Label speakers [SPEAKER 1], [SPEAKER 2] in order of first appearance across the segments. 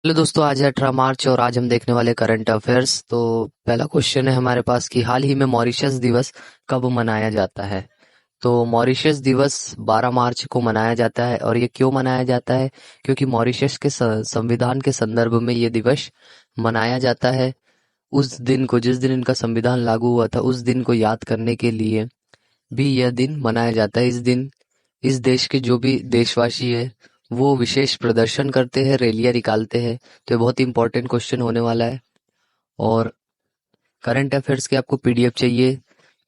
[SPEAKER 1] Hello दोस्तों, आज है 18 मार्च और आज हम देखने वाले करंट अफेयर्स। तो पहला क्वेश्चन है हमारे पास कि हाल ही में मॉरिशस दिवस कब मनाया जाता है। तो मॉरिशस दिवस 12 मार्च को मनाया जाता है। और ये क्यों मनाया जाता है? क्योंकि मॉरिशस के संविधान के संदर्भ में ये दिवस मनाया जाता है। उस दिन को, जिस दिन इनका संविधान लागू हुआ था, उस दिन को याद करने के लिए भी यह दिन मनाया जाता है। इस दिन इस देश के जो भी देशवासी है वो विशेष प्रदर्शन करते हैं, रैलियां निकालते हैं। तो ये बहुत ही इंपॉर्टेंट क्वेश्चन होने वाला है। और करंट अफेयर्स के आपको पीडीएफ चाहिए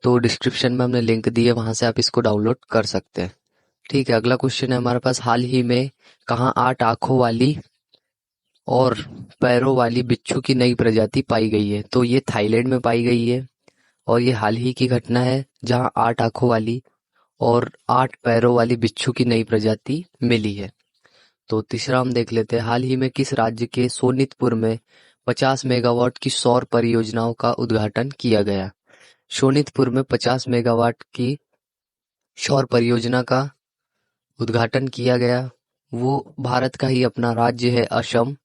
[SPEAKER 1] तो डिस्क्रिप्शन में हमने लिंक दी है, वहां से आप इसको डाउनलोड कर सकते हैं। ठीक है, अगला क्वेश्चन है हमारे पास, हाल ही में कहाँ 8 आंखों वाली और पैरों वाली बिच्छू की नई प्रजाति पाई गई है? तो ये थाईलैंड में पाई गई है और ये हाल ही की घटना है, जहां 8 आंखों वाली और 8 पैरों वाली बिच्छू की नई प्रजाति मिली है। तो तीसरा हम देख लेते हैं, हाल ही में किस राज्य के सोनितपुर में 50 मेगावाट की सौर परियोजनाओं का उद्घाटन किया गया? शोनितपुर में 50 मेगावाट की सौर परियोजना का उद्घाटन किया गया। वो भारत का ही अपना राज्य है, असम।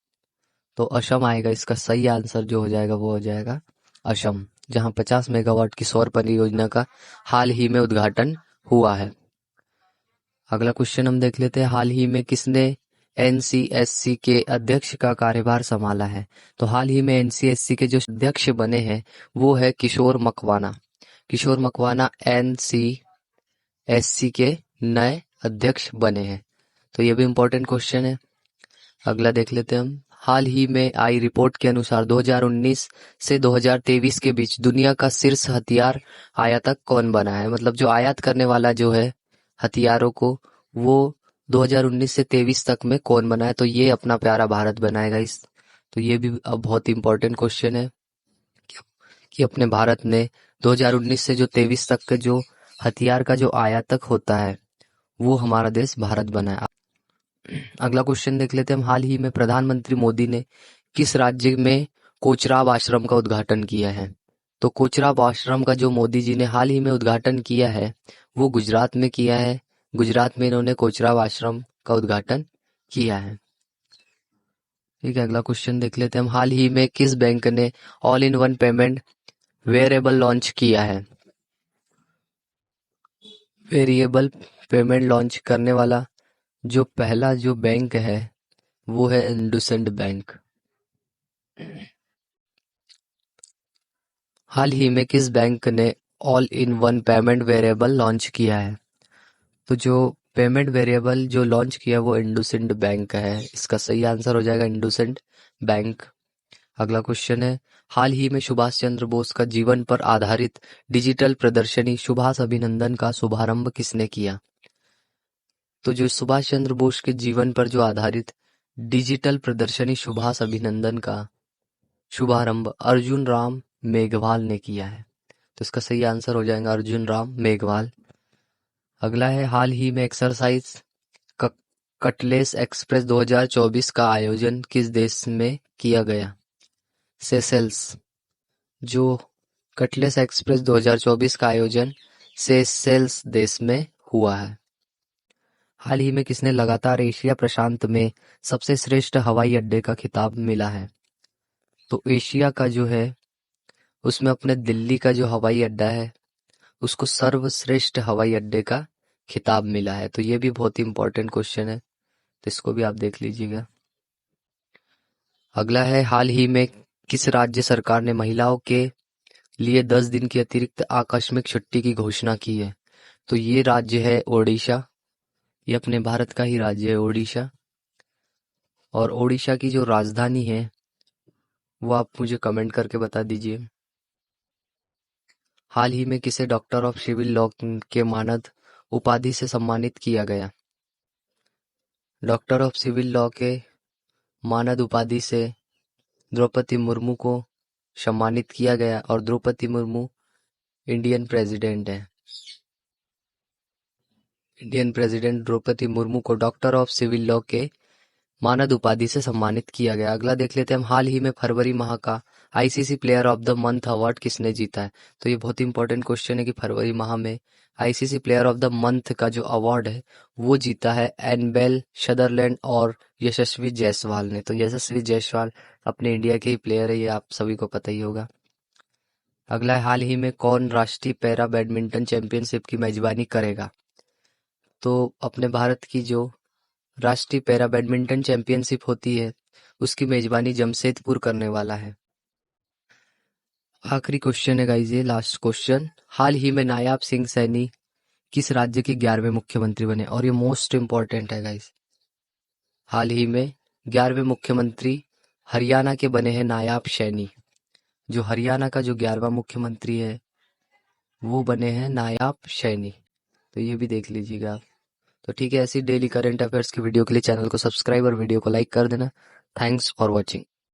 [SPEAKER 1] तो असम आएगा, इसका सही आंसर जो हो जाएगा वो हो जाएगा असम, जहां 50 मेगावाट की सौर परियोजना का हाल ही में उद्घाटन हुआ है। अगला क्वेश्चन हम देख लेते हैं, हाल ही में किसने एनसीएससी के अध्यक्ष का कार्यभार संभाला है? तो हाल ही में एनसीएससी के जो अध्यक्ष बने हैं वो है किशोर मकवाना। किशोर मकवाना एनसीएससी के नए अध्यक्ष बने हैं। तो ये भी इम्पोर्टेंट क्वेश्चन है। अगला देख लेते हैं हम, हाल ही में आई रिपोर्ट के अनुसार 2019 से 2023 के बीच दुनिया का शीर्ष हथियार आयातक कौन बना है? मतलब जो आयात करने वाला जो है हथियारों को, वो 2019 से 23 तक में कौन बना है? तो ये अपना प्यारा भारत बनाएगा इस। तो ये भी अब बहुत इंपॉर्टेंट क्वेश्चन है कि अपने भारत ने 2019 से जो 23 तक के जो हथियार का जो आयातक होता है वो हमारा देश भारत बना है। अगला क्वेश्चन देख लेते हैं हम, हाल ही में प्रधानमंत्री मोदी ने किस राज्य में कोचराब आश्रम का उद्घाटन किया है? तो कोचराब आश्रम का जो मोदी जी ने हाल ही में उद्घाटन किया है वो गुजरात में किया है। गुजरात में इन्होंने कोचराब आश्रम का उद्घाटन किया है। ठीक है, अगला क्वेश्चन देख लेते हैं हम, हाल ही में किस बैंक ने all in one payment variable launch किया है? वेरिएबल पेमेंट लॉन्च करने वाला जो पहला जो बैंक है वो है इंडसइंड बैंक। हाल ही में किस बैंक ने all in one payment variable launch किया है? तो जो पेमेंट वेरिएबल जो लॉन्च किया वो इंडसइंड बैंक है, इसका सही आंसर हो जाएगा इंडसइंड बैंक। अगला क्वेश्चन है, हाल ही में सुभाष चंद्र बोस का जीवन पर आधारित डिजिटल प्रदर्शनी सुभाष अभिनंदन का शुभारंभ किसने किया? तो जो सुभाष चंद्र बोस के जीवन पर जो आधारित डिजिटल प्रदर्शनी सुभाष अभिनंदन का शुभारंभ अर्जुन राम मेघवाल ने किया है। तो इसका सही आंसर हो जाएगा अर्जुन राम मेघवाल। अगला है, हाल ही में एक्सरसाइज कटलेस एक्सप्रेस 2024 का आयोजन किस देश में किया गया? सेशेल्स। जो कटलेस एक्सप्रेस 2024 का आयोजन सेशेल्स देश में हुआ है। हाल ही में किसने लगातार एशिया प्रशांत में सबसे श्रेष्ठ हवाई अड्डे का खिताब मिला है? तो एशिया का जो है उसमें अपने दिल्ली का जो हवाई अड्डा है उसको सर्वश्रेष्ठ हवाई अड्डे का खिताब मिला है। तो ये भी बहुत ही इंपॉर्टेंट क्वेश्चन है, तो इसको भी आप देख लीजिएगा। अगला है, हाल ही में किस राज्य सरकार ने महिलाओं के लिए 10 दिन की अतिरिक्त आकस्मिक छुट्टी की घोषणा की है? तो ये राज्य है ओडिशा। ये अपने भारत का ही राज्य है ओडिशा। और ओडिशा की जो राजधानी है वो आप मुझे कमेंट करके बता दीजिए। हाल ही में किसे डॉक्टर ऑफ सिविल लॉ के मानद उपाधि से सम्मानित किया गया? डॉक्टर ऑफ सिविल लॉ के मानद उपाधि से द्रौपदी मुर्मू को सम्मानित किया गया। और द्रौपदी मुर्मू इंडियन प्रेसिडेंट है। इंडियन प्रेसिडेंट द्रौपदी मुर्मू को डॉक्टर ऑफ सिविल लॉ के मानद उपाधि से सम्मानित किया गया। अगला देख लेते हैं हम, हाल ही में फरवरी माह का ICC player of the month award किसने जीता है? तो ये बहुत इंपॉर्टेंट क्वेश्चन है कि फरवरी माह में ICC player of the month का जो अवार्ड है वो जीता है एनबेल शदरलैंड और यशस्वी जायसवाल ने। तो यशस्वी जायसवाल अपने इंडिया के ही प्लेयर है, ये आप सभी को पता ही होगा। अगला है, हाल ही में कौन राष्ट्रीय पैरा बैडमिंटन चैंपियनशिप की मेजबानी करेगा? तो अपने भारत की जो राष्ट्रीय पैरा बैडमिंटन चैंपियनशिप होती है उसकी मेजबानी जमशेदपुर करने वाला है। आखिरी क्वेश्चन है गाइस, ये लास्ट क्वेश्चन। हाल ही में नायाब सिंह सैनी किस राज्य के 11वें मुख्यमंत्री बने? और ये मोस्ट इम्पोर्टेंट है गाइस। हाल ही में 11वें मुख्यमंत्री हरियाणा के बने हैं नायाब सैनी। जो हरियाणा का जो 11वां मुख्यमंत्री है वो बने हैं नायाब सैनी। तो ये भी देख लीजिएगा आप। तो ठीक है, ऐसी डेली करंट अफेयर्स की वीडियो के लिए चैनल को सब्सक्राइब और वीडियो को लाइक कर देना। Thanks for watching.